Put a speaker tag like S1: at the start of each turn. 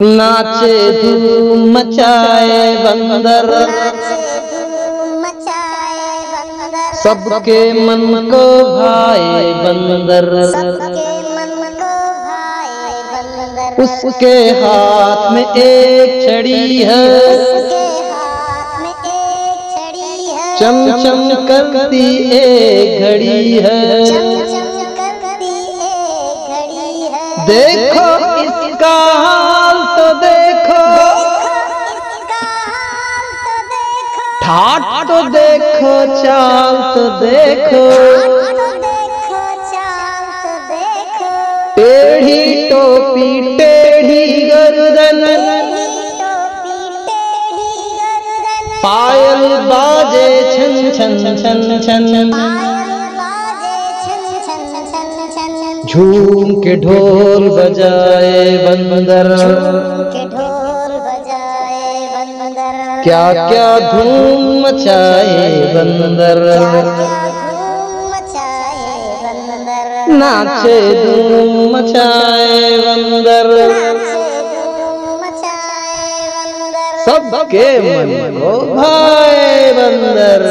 S1: नाचे धूम मचाए बंदर, सबके मन को भाए बंदर। उसके हाथ में एक छड़ी है, चम चम करती एक घड़ी है। देखो इसका हाल तो देखो, ठाठ तो देखो, चाल तो देखो। टेढ़ी टोपी टेढ़ी गर्दन, पायल बाजे छन छन छन छन। झूम के ढोल बजाए बंदर, क्या क्या धूम मचाए बंदर। नाचे धूम मचाए बंदर, सबके मन को भाए बंदर।